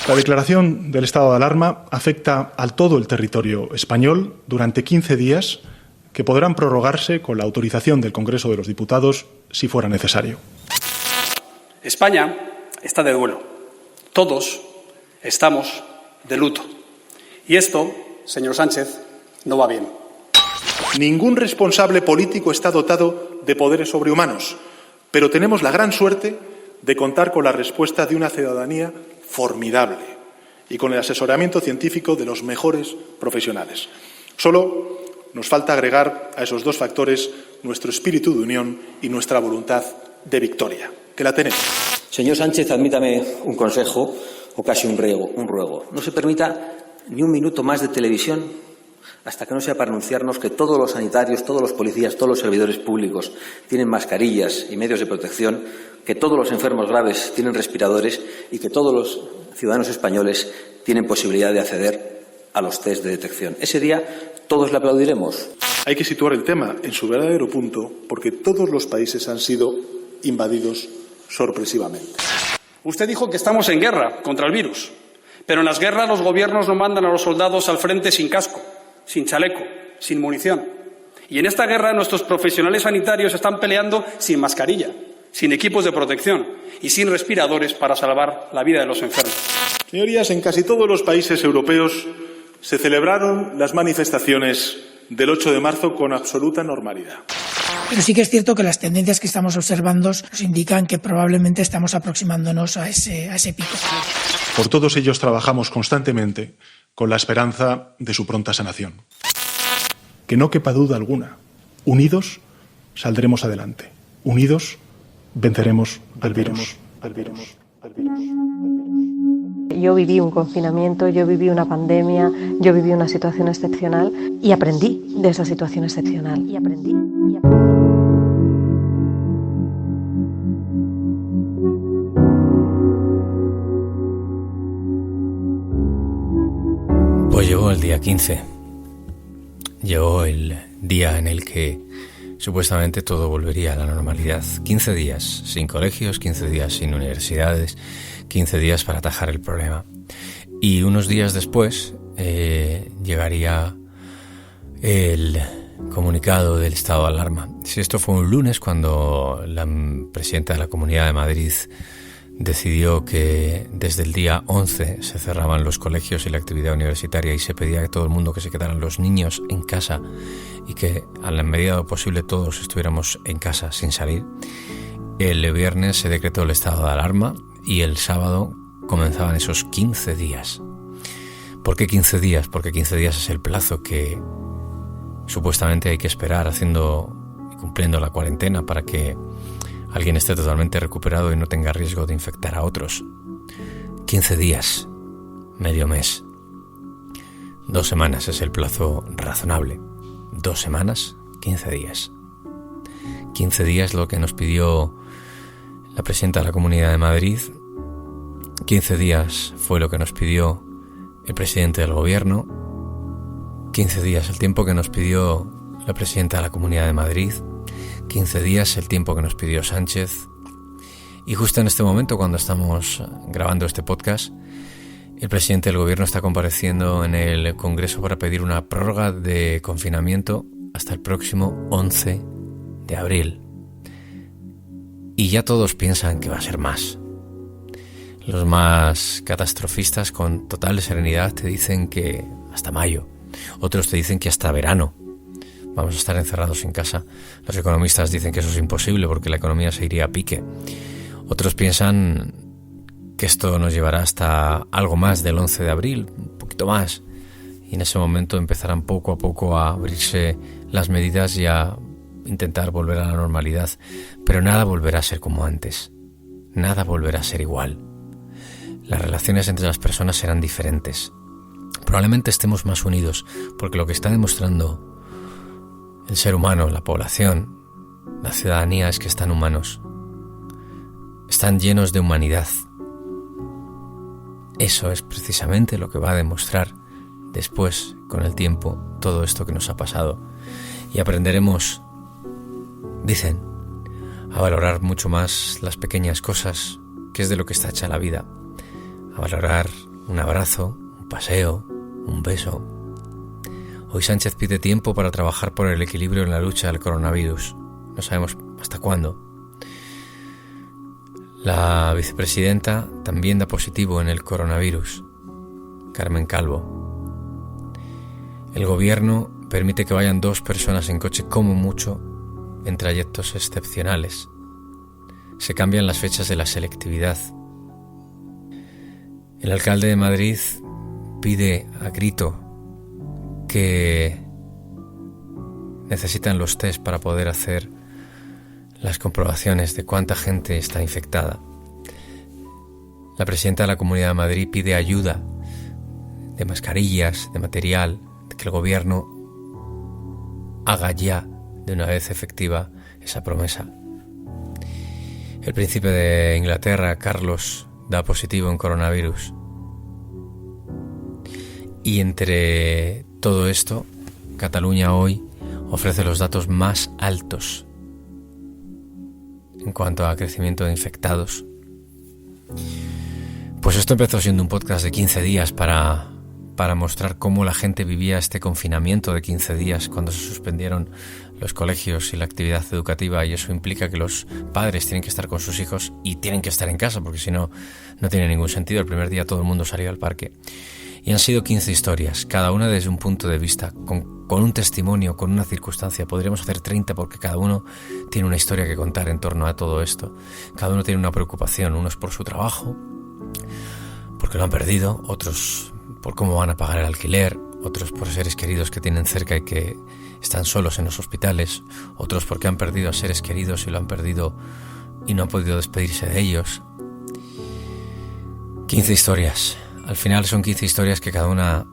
La declaración del estado de alarma afecta a todo el territorio español durante 15 días que podrán prorrogarse con la autorización del Congreso de los Diputados si fuera necesario. España está de duelo. Todos estamos de luto. Y esto, señor Sánchez, no va bien. Ningún responsable político está dotado de poderes sobrehumanos, pero tenemos la gran suerte de contar con la respuesta de una ciudadanía formidable y con el asesoramiento científico de los mejores profesionales. Solo nos falta agregar a esos dos factores nuestro espíritu de unión y nuestra voluntad de victoria, que la tenemos. Señor Sánchez, admítame un consejo o casi un ruego. No se permita ni un minuto más de televisión hasta que no sea para anunciarnos que todos los sanitarios, todos los policías, todos los servidores públicos tienen mascarillas y medios de protección, que todos los enfermos graves tienen respiradores y que todos los ciudadanos españoles tienen posibilidad de acceder a los test de detección. Ese día todos le aplaudiremos. Hay que situar el tema en su verdadero punto porque todos los países han sido invadidos sorpresivamente. Usted dijo que estamos en guerra contra el virus, pero en las guerras los gobiernos no mandan a los soldados al frente sin casco, sin chaleco, sin munición. Y en esta guerra nuestros profesionales sanitarios están peleando sin mascarilla, sin equipos de protección y sin respiradores para salvar la vida de los enfermos. Señorías, en casi todos los países europeos se celebraron las manifestaciones del 8 de marzo con absoluta normalidad. Pero sí que es cierto que las tendencias que estamos observando nos indican que probablemente estamos aproximándonos a ese pico. Por todos ellos trabajamos constantemente con la esperanza de su pronta sanación. Que no quepa duda alguna, unidos saldremos adelante. Unidos venceremos al virus. Yo viví un confinamiento, yo viví una pandemia, yo viví una situación excepcional y aprendí de esa situación excepcional. Pues llegó el día 15. Llegó el día en el que supuestamente todo volvería a la normalidad. 15 días sin colegios, 15 días sin universidades, 15 días para atajar el problema. Y unos días después llegaría el comunicado del estado de alarma. Si esto fue un lunes, cuando la presidenta de la Comunidad de Madrid decidió que desde el día 11 se cerraban los colegios y la actividad universitaria y se pedía a todo el mundo que se quedaran los niños en casa y que a la medida de lo posible todos estuviéramos en casa sin salir. El viernes se decretó el estado de alarma y el sábado comenzaban esos 15 días. ¿Por qué 15 días? Porque 15 días es el plazo que supuestamente hay que esperar haciendo y cumpliendo la cuarentena para que alguien esté totalmente recuperado y no tenga riesgo de infectar a otros. 15 días, medio mes. 2 semanas es el plazo razonable. 2 semanas, 15 días. 15 días lo que nos pidió la presidenta de la Comunidad de Madrid. 15 días fue lo que nos pidió el presidente del Gobierno. 15 días el tiempo que nos pidió la presidenta de la Comunidad de Madrid. 15 días el tiempo que nos pidió Sánchez. Y justo en este momento, cuando estamos grabando este podcast, el presidente del Gobierno está compareciendo en el Congreso para pedir una prórroga de confinamiento hasta el próximo 11 de abril. Y ya todos piensan que va a ser más. Los más catastrofistas, con total serenidad, te dicen que hasta mayo. Otros te dicen que hasta verano vamos a estar encerrados en casa. Los economistas dicen que eso es imposible porque la economía se iría a pique. Otros piensan que esto nos llevará hasta algo más del 11 de abril, un poquito más. Y en ese momento empezarán poco a poco a abrirse las medidas y a intentar volver a la normalidad. Pero nada volverá a ser como antes. Nada volverá a ser igual. Las relaciones entre las personas serán diferentes. Probablemente estemos más unidos porque lo que está demostrando el ser humano, la población, la ciudadanía es que están humanos. Están llenos de humanidad. Eso es precisamente lo que va a demostrar después, con el tiempo, todo esto que nos ha pasado. Y aprenderemos, dicen, a valorar mucho más las pequeñas cosas, que es de lo que está hecha la vida. A valorar un abrazo, un paseo, un beso. Hoy Sánchez pide tiempo para trabajar por el equilibrio en la lucha al coronavirus. No sabemos hasta cuándo. La vicepresidenta también da positivo en el coronavirus, Carmen Calvo. El gobierno permite que vayan 2 personas en coche como mucho en trayectos excepcionales. Se cambian las fechas de la selectividad. El alcalde de Madrid pide a grito que necesitan los test para poder hacer las comprobaciones de cuánta gente está infectada. La presidenta de la Comunidad de Madrid pide ayuda de mascarillas, de material, de que el gobierno haga ya de una vez efectiva esa promesa. El príncipe de Inglaterra, Carlos, da positivo en coronavirus. Y entre todo esto, Cataluña hoy ofrece los datos más altos en cuanto a crecimiento de infectados. Pues esto empezó siendo un podcast de 15 días para mostrar cómo la gente vivía este confinamiento de 15 días cuando se suspendieron los colegios y la actividad educativa, y eso implica que los padres tienen que estar con sus hijos y tienen que estar en casa porque si no, no tiene ningún sentido. El primer día todo el mundo salió al parque. Y han sido 15 historias, cada una desde un punto de vista, con un testimonio, con una circunstancia. Podríamos hacer 30 porque cada uno tiene una historia que contar en torno a todo esto. Cada uno tiene una preocupación, unos por su trabajo, porque lo han perdido, otros por cómo van a pagar el alquiler, otros por seres queridos que tienen cerca y que están solos en los hospitales, otros porque han perdido a seres queridos y lo han perdido y no han podido despedirse de ellos. 15 historias. Al final son 15 historias que cada una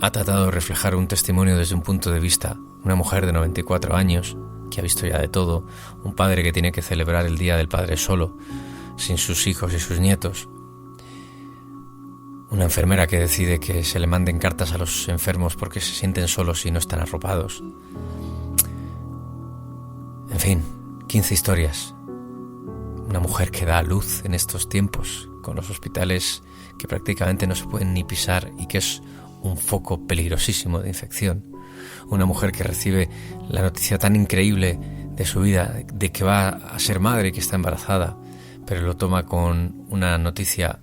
ha tratado de reflejar un testimonio desde un punto de vista. Una mujer de 94 años, que ha visto ya de todo, un padre que tiene que celebrar el Día del Padre solo, sin sus hijos y sus nietos, una enfermera que decide que se le manden cartas a los enfermos porque se sienten solos y no están arropados. En fin, 15 historias. Una mujer que da a luz en estos tiempos, con los hospitales que prácticamente no se pueden ni pisar y que es un foco peligrosísimo de infección. Una mujer que recibe la noticia tan increíble de su vida, de que va a ser madre y que está embarazada, pero lo toma con una noticia,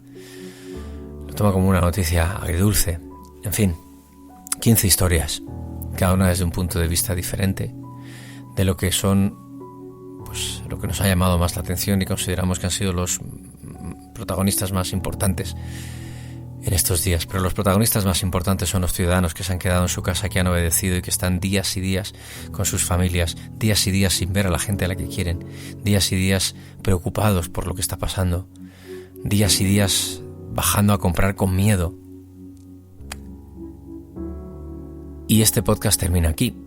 como una noticia agridulce. En fin, 15 historias, cada una desde un punto de vista diferente, de lo que son, pues, lo que nos ha llamado más la atención y consideramos que han sido los protagonistas más importantes en estos días. Pero los protagonistas más importantes son los ciudadanos que se han quedado en su casa, que han obedecido y que están días y días con sus familias, días y días sin ver a la gente a la que quieren, días y días preocupados por lo que está pasando, días y días bajando a comprar con miedo. Y este podcast termina aquí,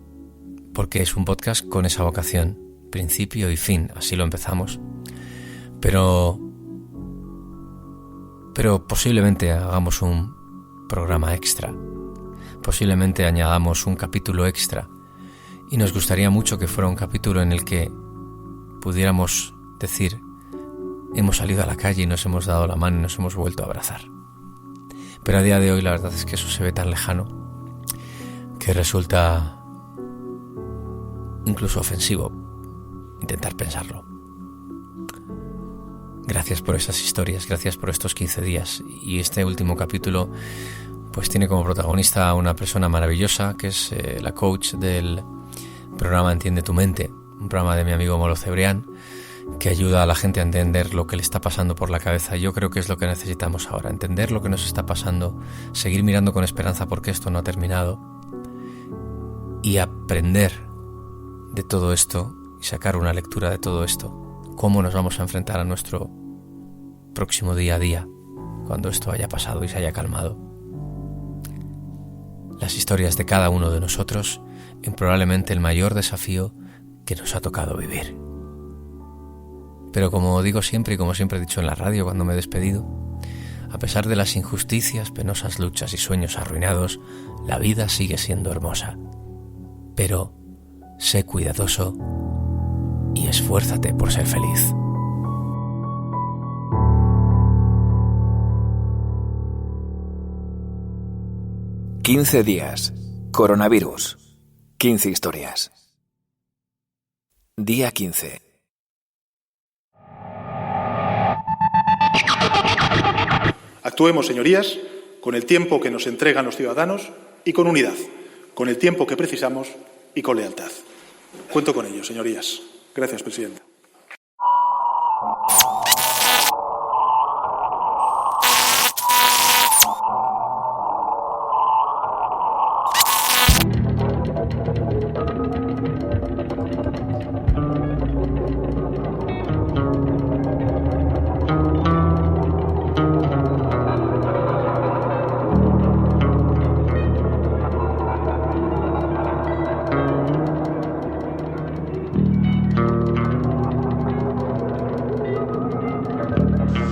porque es un podcast con esa vocación, principio y fin, así lo empezamos. Pero posiblemente hagamos un programa extra, posiblemente añadamos un capítulo extra, y nos gustaría mucho que fuera un capítulo en el que pudiéramos decir: hemos salido a la calle y nos hemos dado la mano y nos hemos vuelto a abrazar. Pero a día de hoy la verdad es que eso se ve tan lejano que resulta incluso ofensivo intentar pensarlo. Gracias por esas historias, gracias por estos 15 días. Y este último capítulo pues tiene como protagonista a una persona maravillosa que es la coach del programa Entiende tu Mente, un programa de mi amigo Molo Cebrián, que ayuda a la gente a entender lo que le está pasando por la cabeza. Yo creo que es lo que necesitamos ahora, entender lo que nos está pasando, seguir mirando con esperanza porque esto no ha terminado y aprender de todo esto y sacar una lectura de todo esto. Cómo nos vamos a enfrentar a nuestro próximo día a día cuando esto haya pasado y se haya calmado. Las historias de cada uno de nosotros en probablemente el mayor desafío que nos ha tocado vivir. Pero como digo siempre y como siempre he dicho en la radio cuando me he despedido, a pesar de las injusticias, penosas luchas y sueños arruinados, la vida sigue siendo hermosa. Pero sé cuidadoso y esfuérzate por ser feliz. 15 días. Coronavirus. 15 historias. Día 15. Actuemos, señorías, con el tiempo que nos entregan los ciudadanos y con unidad, con el tiempo que precisamos y con lealtad. Cuento con ello, señorías. Gracias, presidenta.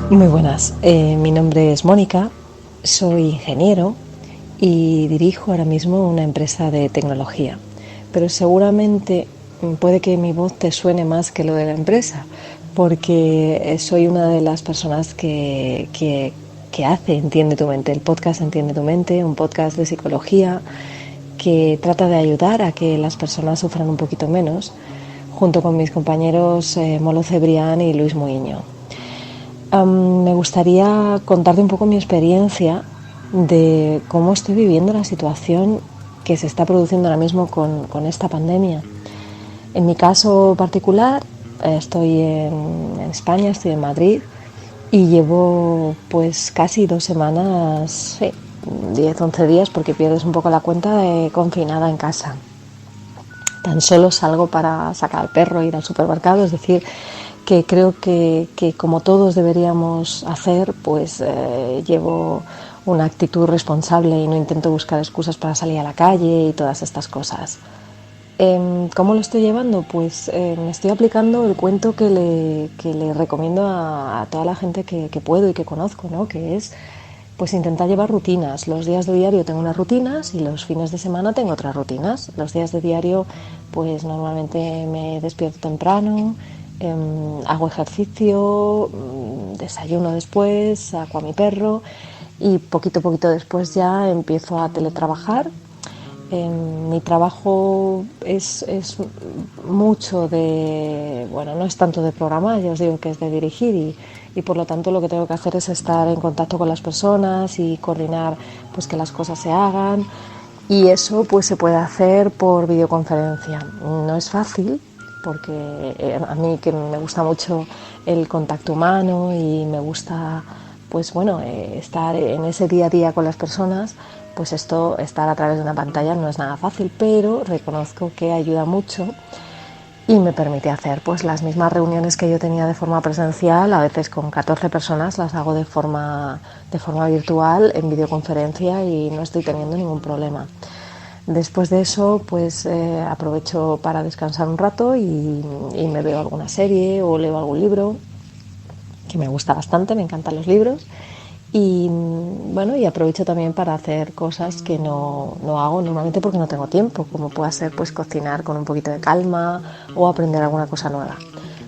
Muy buenas, mi nombre es Mónica, soy ingeniero y dirijo ahora mismo una empresa de tecnología, pero seguramente puede que mi voz te suene más que lo de la empresa, porque soy una de las personas que hace Entiende tu mente, el podcast Entiende tu mente, un podcast de psicología que trata de ayudar a que las personas sufran un poquito menos, junto con mis compañeros Molo Cebrián y Luis Muiño. Me gustaría contarte un poco mi experiencia de cómo estoy viviendo la situación que se está produciendo ahora mismo con esta pandemia. En mi caso particular, estoy en España, estoy en Madrid y llevo pues casi 2 semanas, 10-11 días, porque pierdes un poco la cuenta, confinada en casa. Tan solo salgo para sacar al perro, ir al supermercado, es decir, que creo que como todos deberíamos hacer, pues llevo una actitud responsable y no intento buscar excusas para salir a la calle y todas estas cosas. ¿Cómo lo estoy llevando? Pues me estoy aplicando el cuento que le recomiendo a toda la gente que puedo y que conozco, ¿no? Que es pues intentar llevar rutinas. Los días de diario tengo unas rutinas y los fines de semana tengo otras rutinas. Los días de diario pues normalmente me despierto temprano, hago ejercicio, desayuno después, saco a mi perro y poquito a poquito después ya empiezo a teletrabajar. Mi trabajo es mucho de, bueno, no es tanto de programar, ya os digo que es de dirigir y por lo tanto lo que tengo que hacer es estar en contacto con las personas y coordinar pues que las cosas se hagan, y eso pues se puede hacer por videoconferencia. No es fácil, porque a mí, que me gusta mucho el contacto humano y me gusta pues bueno, estar en ese día a día con las personas, pues estar a través de una pantalla no es nada fácil, pero reconozco que ayuda mucho y me permite hacer pues las mismas reuniones que yo tenía de forma presencial, a veces con 14 personas, las hago de forma virtual en videoconferencia y no estoy teniendo ningún problema. Después de eso, pues aprovecho para descansar un rato y me veo alguna serie o leo algún libro, que me gusta bastante, me encantan los libros. Y bueno, y aprovecho también para hacer cosas que no hago normalmente porque no tengo tiempo, como pueda ser pues cocinar con un poquito de calma o aprender alguna cosa nueva.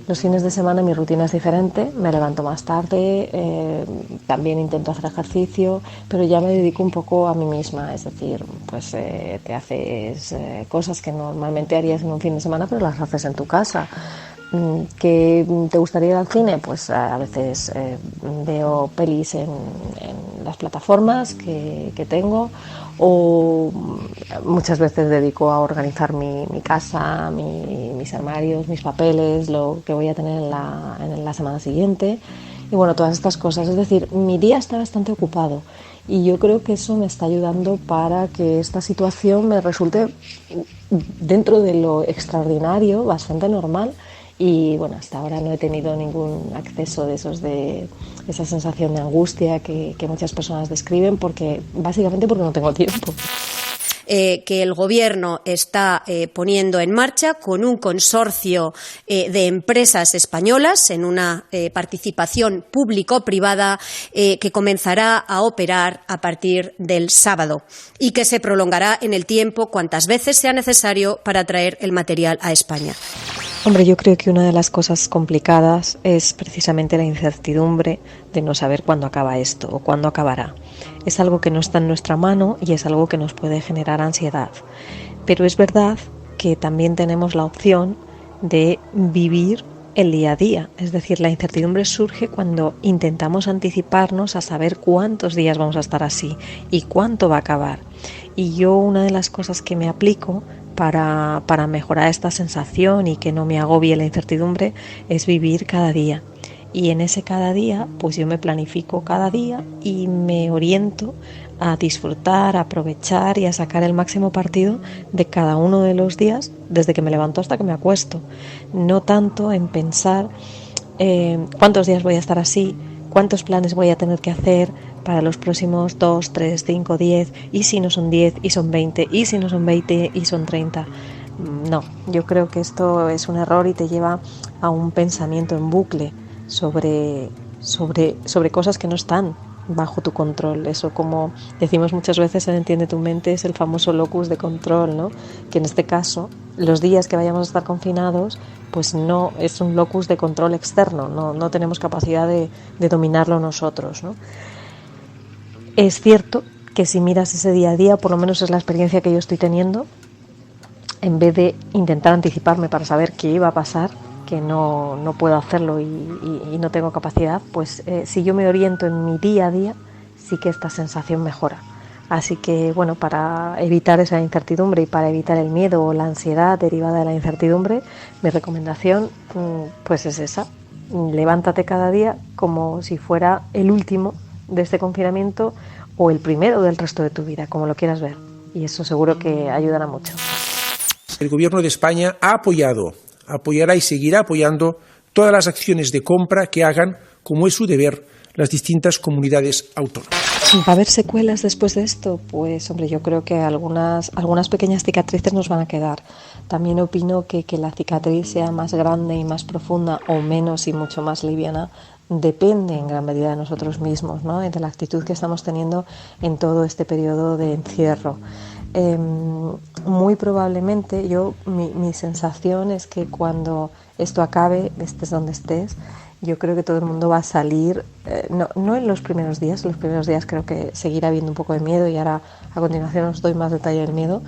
Los fines de semana mi rutina es diferente, me levanto más tarde, también intento hacer ejercicio, pero ya me dedico un poco a mí misma, es decir, pues te haces cosas que normalmente harías en un fin de semana, pero las haces en tu casa. ¿Que te gustaría ir al cine? Pues a veces veo pelis en las plataformas que tengo, o muchas veces dedico a organizar mi casa, mis armarios, mis papeles, lo que voy a tener en la semana siguiente, y bueno, todas estas cosas. Es decir, mi día está bastante ocupado y yo creo que eso me está ayudando para que esta situación me resulte, dentro de lo extraordinario, bastante normal. Y bueno, hasta ahora no he tenido ningún acceso de esa sensación de angustia que muchas personas describen, básicamente porque no tengo tiempo. Que el Gobierno está poniendo en marcha con un consorcio de empresas españolas en una participación público-privada que comenzará a operar a partir del sábado y que se prolongará en el tiempo cuantas veces sea necesario para traer el material a España. Hombre, yo creo que una de las cosas complicadas es precisamente la incertidumbre de no saber cuándo acaba esto o cuándo acabará. Es algo que no está en nuestra mano y es algo que nos puede generar ansiedad. Pero es verdad que también tenemos la opción de vivir el día a día. Es decir, la incertidumbre surge cuando intentamos anticiparnos a saber cuántos días vamos a estar así y cuánto va a acabar. Y yo una de las cosas que me aplico para mejorar esta sensación y que no me agobie la incertidumbre es vivir cada día. Y en ese cada día, pues yo me planifico cada día y me oriento a disfrutar, a aprovechar y a sacar el máximo partido de cada uno de los días desde que me levanto hasta que me acuesto. No tanto en pensar cuántos días voy a estar así, cuántos planes voy a tener que hacer para los próximos 2, 3, 5, 10, y si no son 10 y son 20, y si no son 20 y son 30. No, yo creo que esto es un error y te lleva a un pensamiento en bucle sobre cosas que no están bajo tu control. Eso, como decimos muchas veces en Entiende tu mente, es el famoso locus de control, ¿no? Que en este caso, los días que vayamos a estar confinados, pues no es un locus de control externo, no tenemos capacidad de dominarlo nosotros, ¿no? Es cierto que si miras ese día a día, por lo menos es la experiencia que yo estoy teniendo, en vez de intentar anticiparme para saber qué iba a pasar, que no puedo hacerlo y no tengo capacidad, pues si yo me oriento en mi día a día, sí que esta sensación mejora. Así que, bueno, para evitar esa incertidumbre y para evitar el miedo o la ansiedad derivada de la incertidumbre, mi recomendación pues es esa: levántate cada día como si fuera el último de este confinamiento o el primero del resto de tu vida, como lo quieras ver, y eso seguro que ayudará mucho. El Gobierno de España ha apoyado, apoyará y seguirá apoyando todas las acciones de compra que hagan, como es su deber, las distintas comunidades autónomas. ¿Va a haber secuelas después de esto? Pues hombre, yo creo que algunas pequeñas cicatrices nos van a quedar. También opino que la cicatriz sea más grande y más profunda o menos y mucho más liviana depende en gran medida de nosotros mismos, ¿no? Y de la actitud que estamos teniendo en todo este periodo de encierro. Muy probablemente mi sensación es que cuando esto acabe, estés donde estés, yo creo que todo el mundo va a salir, no en los primeros días creo que seguirá habiendo un poco de miedo, y ahora a continuación os doy más detalle del miedo,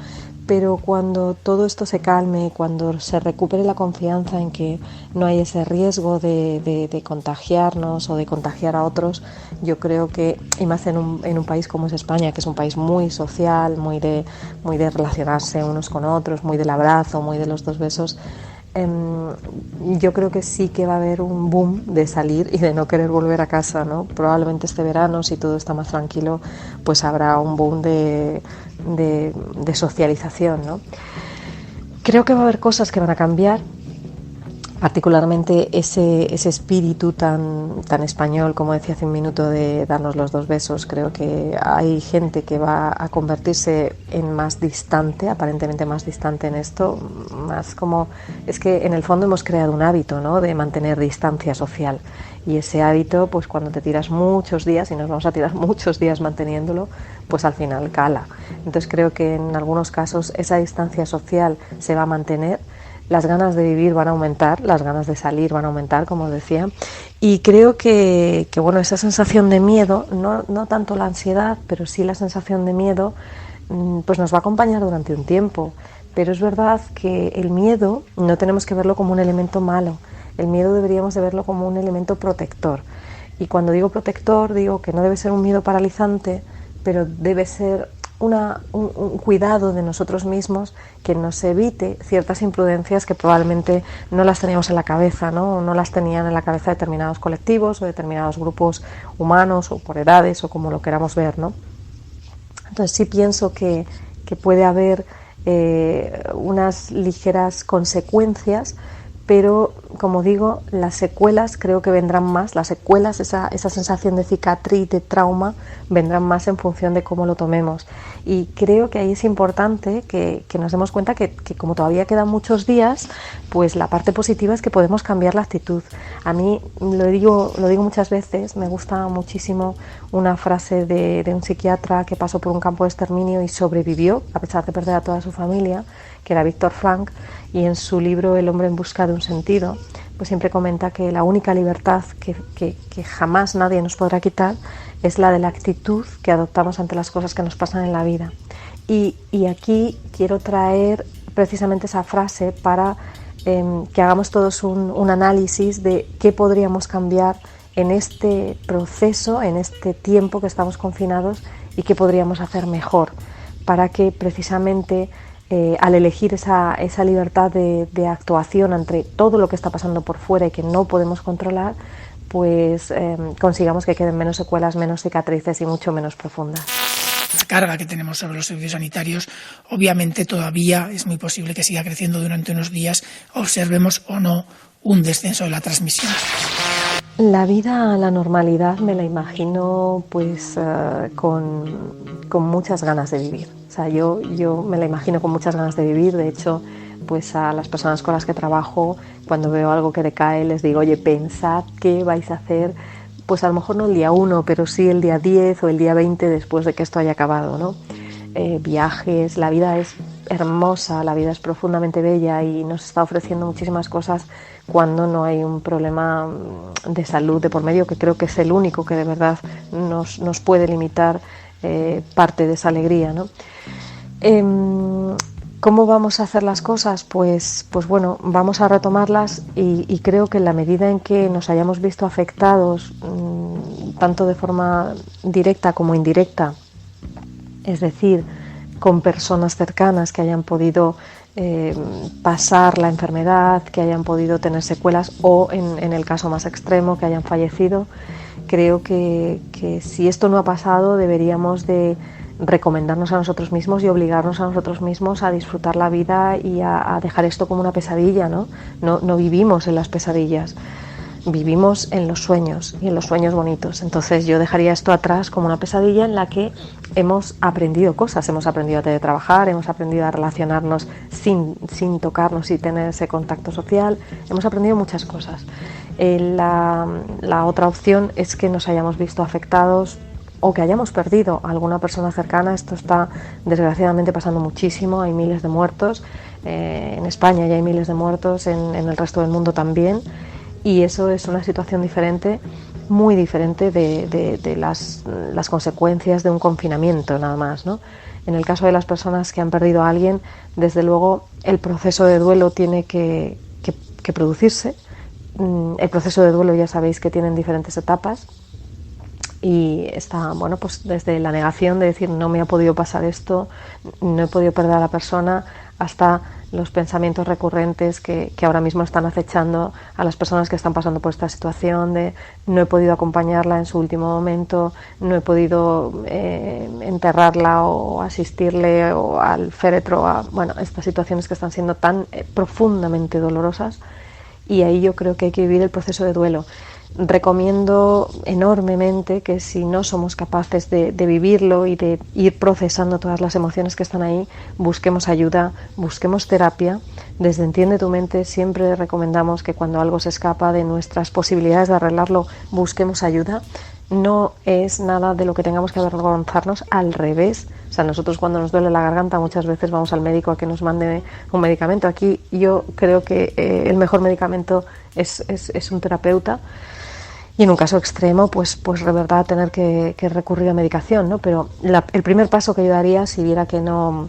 pero cuando todo esto se calme, cuando se recupere la confianza en que no hay ese riesgo de contagiarnos o de contagiar a otros, yo creo que, y más en un país como es España, que es un país muy social, muy de relacionarse unos con otros, muy del abrazo, muy de los 2 besos, yo creo que sí que va a haber un boom de salir y de no querer volver a casa, ¿no? Probablemente este verano, si todo está más tranquilo, pues habrá un boom de socialización, ¿no? Creo que va a haber cosas que van a cambiar, particularmente ese espíritu tan español, como decía hace un minuto, de darnos los 2 besos. Creo que hay gente que va a convertirse en más distante, aparentemente más distante en esto, más como, es que en el fondo hemos creado un hábito, ¿no?, de mantener distancia social, y ese hábito, pues cuando te tiras muchos días, y nos vamos a tirar muchos días manteniéndolo, pues al final cala. Entonces creo que en algunos casos esa distancia social se va a mantener. Las ganas de vivir van a aumentar, las ganas de salir van a aumentar, como os decía, y creo que bueno, esa sensación de miedo, no tanto la ansiedad, pero sí la sensación de miedo, pues nos va a acompañar durante un tiempo. Pero es verdad que el miedo no tenemos que verlo como un elemento malo, el miedo deberíamos de verlo como un elemento protector. Y cuando digo protector, digo que no debe ser un miedo paralizante, pero debe ser un cuidado de nosotros mismos que nos evite ciertas imprudencias que probablemente no las teníamos en la cabeza, ¿no? No las tenían en la cabeza determinados colectivos o determinados grupos humanos, o por edades, o como lo queramos ver, ¿no? Entonces sí pienso que puede haber unas ligeras consecuencias, pero como digo, las secuelas creo que vendrán más, las secuelas, esa sensación de cicatriz, de trauma, vendrán más en función de cómo lo tomemos. Y creo que ahí es importante que nos demos cuenta que como todavía quedan muchos días, pues la parte positiva es que podemos cambiar la actitud. A mí, lo digo muchas veces, me gusta muchísimo una frase de un psiquiatra que pasó por un campo de exterminio y sobrevivió, a pesar de perder a toda su familia, que era Viktor Frankl, y en su libro El hombre en busca de un sentido, pues siempre comenta que la única libertad que jamás nadie nos podrá quitar es la de la actitud que adoptamos ante las cosas que nos pasan en la vida. Y aquí quiero traer precisamente esa frase para que hagamos todos un análisis de qué podríamos cambiar en este proceso, en este tiempo que estamos confinados, y qué podríamos hacer mejor para que precisamente al elegir esa libertad de actuación ante todo lo que está pasando por fuera y que no podemos controlar, pues consigamos que queden menos secuelas, menos cicatrices y mucho menos profundas. La carga que tenemos sobre los servicios sanitarios, obviamente todavía es muy posible que siga creciendo durante unos días, observemos o no un descenso de la transmisión. La vida, la normalidad, me la imagino pues con muchas ganas de vivir. O sea, yo me la imagino con muchas ganas de vivir. De hecho, pues a las personas con las que trabajo, cuando veo algo que decae, les digo, oye, pensad qué vais a hacer, pues a lo mejor no el día 1, pero sí el día 10 o el día 20 después de que esto haya acabado, ¿no? Viajes, la vida es hermosa, la vida es profundamente bella y nos está ofreciendo muchísimas cosas cuando no hay un problema de salud de por medio, que creo que es el único que de verdad nos puede limitar parte de esa alegría, ¿no? ¿Cómo vamos a hacer las cosas? Pues bueno, vamos a retomarlas y creo que en la medida en que nos hayamos visto afectados, tanto de forma directa como indirecta, es decir, con personas cercanas que hayan podido pasar la enfermedad, que hayan podido tener secuelas o, en el caso más extremo, que hayan fallecido, creo que si esto no ha pasado deberíamos de recomendarnos a nosotros mismos y obligarnos a nosotros mismos a disfrutar la vida y a dejar esto como una pesadilla, ¿no? No vivimos en las pesadillas, vivimos en los sueños y en los sueños bonitos. Entonces yo dejaría esto atrás como una pesadilla en la que hemos aprendido cosas, hemos aprendido a teletrabajar, hemos aprendido a relacionarnos sin tocarnos y tener ese contacto social, hemos aprendido muchas cosas. La otra opción es que nos hayamos visto afectados o que hayamos perdido a alguna persona cercana. Esto está desgraciadamente pasando muchísimo, hay miles de muertos, en España ya hay miles de muertos, en el resto del mundo también, y eso es una situación diferente, muy diferente de las consecuencias de un confinamiento nada más, ¿no? En el caso de las personas que han perdido a alguien, desde luego el proceso de duelo tiene que producirse. El proceso de duelo ya sabéis que tiene diferentes etapas. Y está, bueno, pues desde la negación de decir no me ha podido pasar esto, no he podido perder a la persona, hasta los pensamientos recurrentes que ahora mismo están acechando a las personas que están pasando por esta situación de no he podido acompañarla en su último momento, no he podido enterrarla o asistirle o al féretro, bueno, estas situaciones que están siendo tan profundamente dolorosas, y ahí yo creo que hay que vivir el proceso de duelo. Recomiendo enormemente que si no somos capaces de vivirlo y de ir procesando todas las emociones que están ahí, busquemos ayuda, busquemos terapia. Desde Entiende tu Mente siempre recomendamos que cuando algo se escapa de nuestras posibilidades de arreglarlo, busquemos ayuda. No es nada de lo que tengamos que avergonzarnos, al revés. O sea, nosotros cuando nos duele la garganta muchas veces vamos al médico a que nos mande un medicamento. Aquí yo creo que el mejor medicamento es un terapeuta. Y en un caso extremo, pues de verdad tener que recurrir a medicación, ¿no? Pero el primer paso que yo daría, si viera que no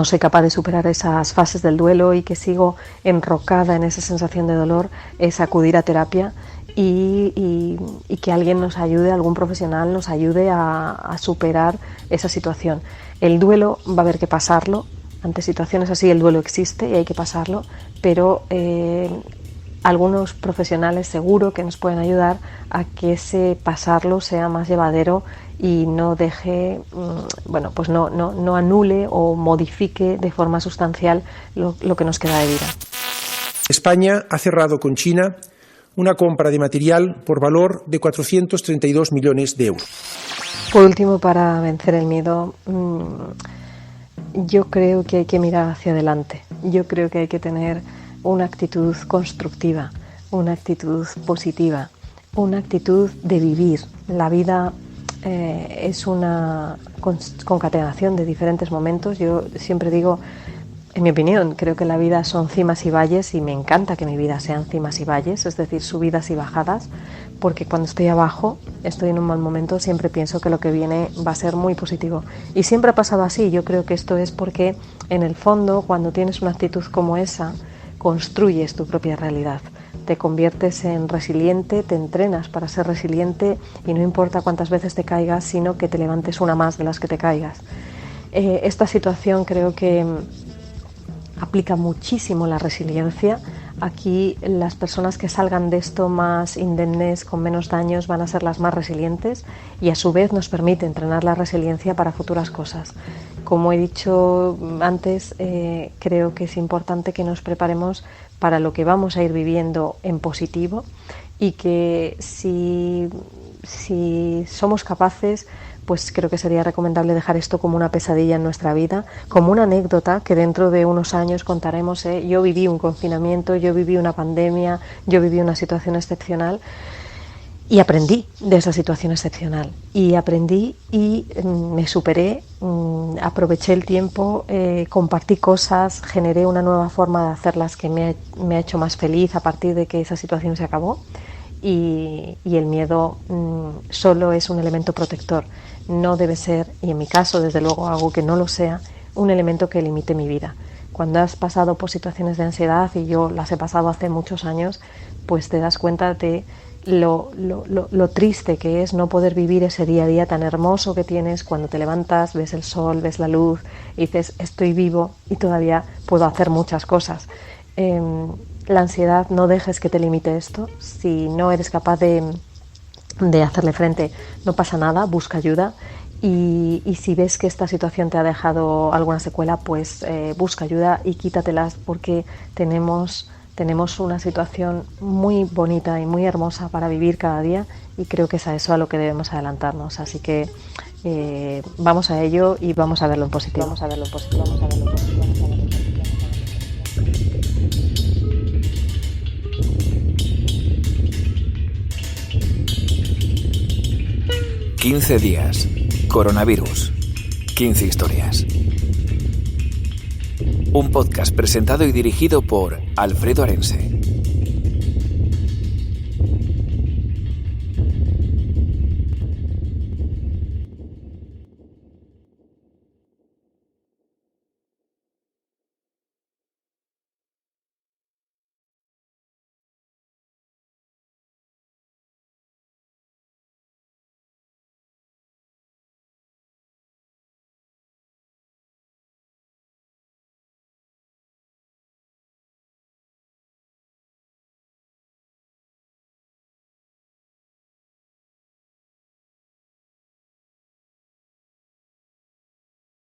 soy capaz de superar esas fases del duelo y que sigo enrocada en esa sensación de dolor, es acudir a terapia y que alguien nos ayude, algún profesional nos ayude a superar esa situación. El duelo va a haber que pasarlo. Ante situaciones así el duelo existe y hay que pasarlo, pero algunos profesionales seguro que nos pueden ayudar a que ese pasarlo sea más llevadero y no deje, bueno, pues no anule o modifique de forma sustancial lo que nos queda de vida. España ha cerrado con China una compra de material por valor de 432 millones de euros. Por último, para vencer el miedo, yo creo que hay que mirar hacia adelante. Yo creo que hay que tener una actitud constructiva, una actitud positiva, una actitud de vivir. La vida es una concatenación de diferentes momentos. Yo siempre digo, en mi opinión, creo que la vida son cimas y valles y me encanta que mi vida sean cimas y valles, es decir, subidas y bajadas, porque cuando estoy abajo, estoy en un mal momento, siempre pienso que lo que viene va a ser muy positivo. Y siempre ha pasado así. Yo creo que esto es porque, en el fondo, cuando tienes una actitud como esa, construyes tu propia realidad. Te conviertes en resiliente, te entrenas para ser resiliente y no importa cuántas veces te caigas, sino que te levantes una más de las que te caigas. Esta situación creo que aplica muchísimo la resiliencia. Aquí las personas que salgan de esto más indemnes, con menos daños, van a ser las más resilientes y a su vez nos permite entrenar la resiliencia para futuras cosas. Como he dicho antes, creo que es importante que nos preparemos para lo que vamos a ir viviendo en positivo y que si somos capaces, pues creo que sería recomendable dejar esto como una pesadilla en nuestra vida, como una anécdota que dentro de unos años contaremos. Yo viví un confinamiento, yo viví una pandemia, yo viví una situación excepcional y aprendí de esa situación excepcional. Y aprendí y me superé, aproveché el tiempo, compartí cosas, generé una nueva forma de hacerlas que me ha hecho más feliz a partir de que esa situación se acabó. Y el miedo solo es un elemento protector, no debe ser, y en mi caso desde luego hago que no lo sea, un elemento que limite mi vida. Cuando has pasado por situaciones de ansiedad, y yo las he pasado hace muchos años, pues te das cuenta de lo triste que es no poder vivir ese día a día tan hermoso que tienes cuando te levantas, ves el sol, ves la luz y dices estoy vivo y todavía puedo hacer muchas cosas. La ansiedad, no dejes que te limite esto. Si no eres capaz de hacerle frente, no pasa nada, busca ayuda. Y si ves que esta situación te ha dejado alguna secuela, pues busca ayuda y quítatelas, porque tenemos una situación muy bonita y muy hermosa para vivir cada día y creo que es a eso a lo que debemos adelantarnos. Así que vamos a ello y vamos a verlo en positivo. Vamos a verlo en positivo. Vamos a verlo en positivo. 15 días. Coronavirus. 15 historias. Un podcast presentado y dirigido por Alfredo Arense.